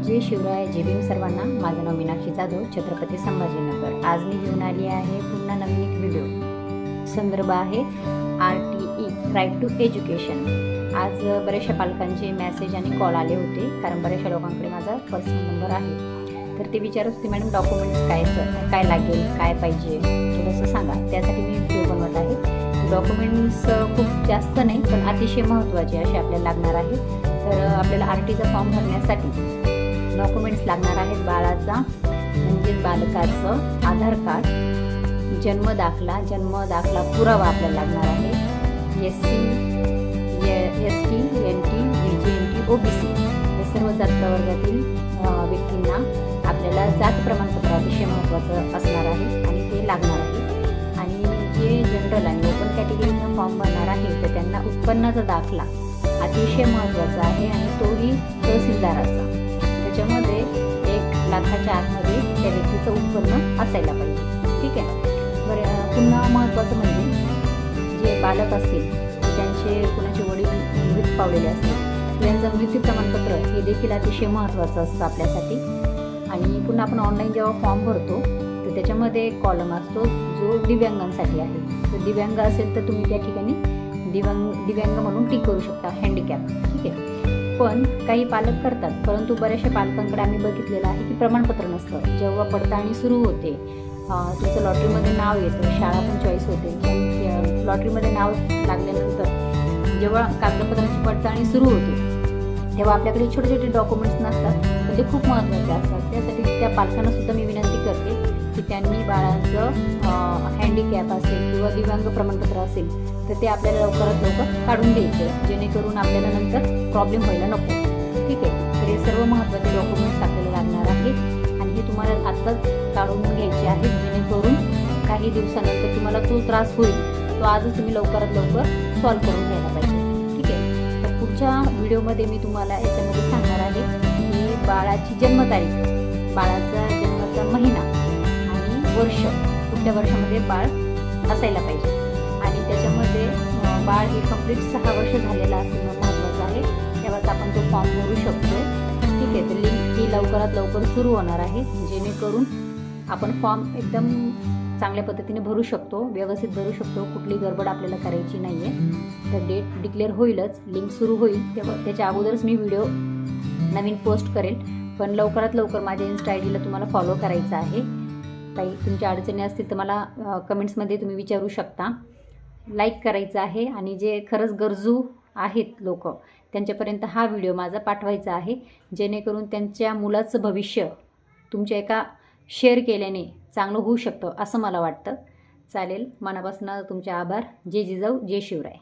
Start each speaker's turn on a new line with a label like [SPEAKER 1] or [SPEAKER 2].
[SPEAKER 1] जय शिवराय, जय भीम सर्वांना। माझं नाव मीनाक्षी जाधव, छत्रपती संभाजीनगर। आज मी घेऊन आली आहे पुन्हा नवीन एक व्हिडिओ। संदर्भ आहे RTE, राईट टू एज्युकेशन। आज बऱ्याचशा पालकांचे मेसेज आणि कॉल आले होते, कारण बऱ्याचशा लोकांकडे माझा पर्सनल नंबर आहे। तर ते विचारत होते, मॅडम डॉक्युमेंट्स काय लागेल, काय पाहिजे थोडंसं सांगा। त्यासाठी मी व्हिडिओ बनवत आहे। डॉक्युमेंट्स खूप जास्त नाही, पण अतिशय महत्त्वाचे असे आपल्याला लागणार आहे। तर आपल्याला RTचा फॉर्म भरण्यासाठी डॉक्युमेंट्स लागणार आहेत। बाळाचा म्हणजे बालकाचं आधार कार्ड, जन्म दाखला पुरावा आपल्याला लागणार आहे। SC, ST, NT, VJNT, OBC हे सर्व जात प्रवर्गातील व्यक्तींना आपल्याला जात प्रमाणपत्र अतिशय महत्त्वाचं असणार आहे आणि ते लागणार आहे। आणि जे जनरल आणि ओपन कॅटेगरीचा फॉर्म भरणार आहे तर त्यांना उत्पन्नाचा दाखला अतिशय महत्त्वाचा आहे आणि तोही तहसीलदाराचा। त्याच्यामध्ये 1 लाखाच्या आतमध्ये त्या व्यक्तीचं उत्पन्न असायला पाहिजे। ठीक आहे। बरं, पुन्हा महत्त्वाचं म्हणजे जे बालक असतील त्यांचे कुणाचे वडील मृत्यू पावलेले असतील त्यांचं मृत्यू प्रमाणपत्र हे देखील अतिशय महत्त्वाचं असतं आपल्यासाठी। आणि पुन्हा आपण ऑनलाईन जेव्हा फॉर्म भरतो तर त्याच्यामध्ये एक कॉलम असतो जो दिव्यांगांसाठी आहे। तर दिव्यांग असेल तर तुम्ही त्या ठिकाणी दिव्यांग म्हणून टिक करू शकता, हँडिकॅप। ठीक आहे। पण काही पालक करतात, परंतु बऱ्याचशा पालकांकडे आम्ही बघितलेलं आहे की प्रमाणपत्र नसतं। जेव्हा पडताळणी सुरू होते, तुमचं लॉटरीमध्ये नाव येतं, शाळा पण चॉईस होते, पण लॉटरीमध्ये नाव लागल्यानंतर जेव्हा कागदपत्रांची पडताळणी सुरू होते तेव्हा आपल्याकडे छोटे छोटे डॉक्युमेंट्स नसतात, तर ते खूप महत्त्वाचे असतात। त्यासाठी त्या पालकांना सुद्धा मी विनंती करते की त्यांनी बाळाचं हँडिकॅप असेल किंवा दिव्यांग प्रमाणपत्र असेल तर ते आपल्याला लवकरात लवकर काढून द्यायचं, जेणेकरून आपल्याला नंतर प्रॉब्लेम व्हायला नको। ठीक आहे। तर हे सर्व महत्त्वाचे डॉक्युमेंट्स आपल्याला लागणार आहेत आणि हे तुम्हाला आत्ताच काढून घ्यायचे आहेत, जेणेकरून काही दिवसानंतर तुम्हाला तो त्रास होईल तो आजच तुम्ही लवकरात लवकर सॉल्व्ह करून घ्यायला पाहिजे। ठीक आहे। तर पुढच्या व्हिडिओमध्ये मी तुम्हाला याच्यामध्ये सांगणार आहे की बाळाची जन्मतारीख, बाळाचा जन्माचा महिना आणि वर्ष, कुठल्या वर्षामध्ये बाळ असायला पाहिजे आणि त्याच्यामध्ये बाळ हे कंप्लीट 6 वर्ष झालेलं असणं महत्त्वाचं आहे, तेव्हाच आपण तो फॉर्म भरू शकतोय। ठीक आहे। तर लिंक ही लवकरात लवकर सुरू होणार आहे, जेणेकरून आपण फॉर्म एकदम चांगल्या पद्धतीने भरू शकतो, व्यवस्थित भरू शकतो, कुठली गडबड आपल्याला करायची नाही आहे। तर डेट डिक्लेअर होईलच, लिंक सुरू होईल तेव्हा त्याच्या अगोदरच मी व्हिडिओ नवीन पोस्ट करेल। पण लवकरात लवकर माझ्या इन्स्टा ID तुम्हाला फॉलो करायचं आहे। काही तुमच्या अडचणी असतील तर मला कमेंट्समध्ये तुम्ही विचारू शकता। लाईक करायचं आहे आणि जे खरंच गरजू आहेत लोक त्यांच्यापर्यंत हा व्हिडिओ माझा पाठवायचा आहे, जेणेकरून त्यांच्या मुलाचं भविष्य तुमच्या एका शेअर केल्याने चांगलं होऊ शकतं असं मला वाटतं। चालेल, मनापासून तुमचे आभार। जय जिजाऊ, जय शिवराय।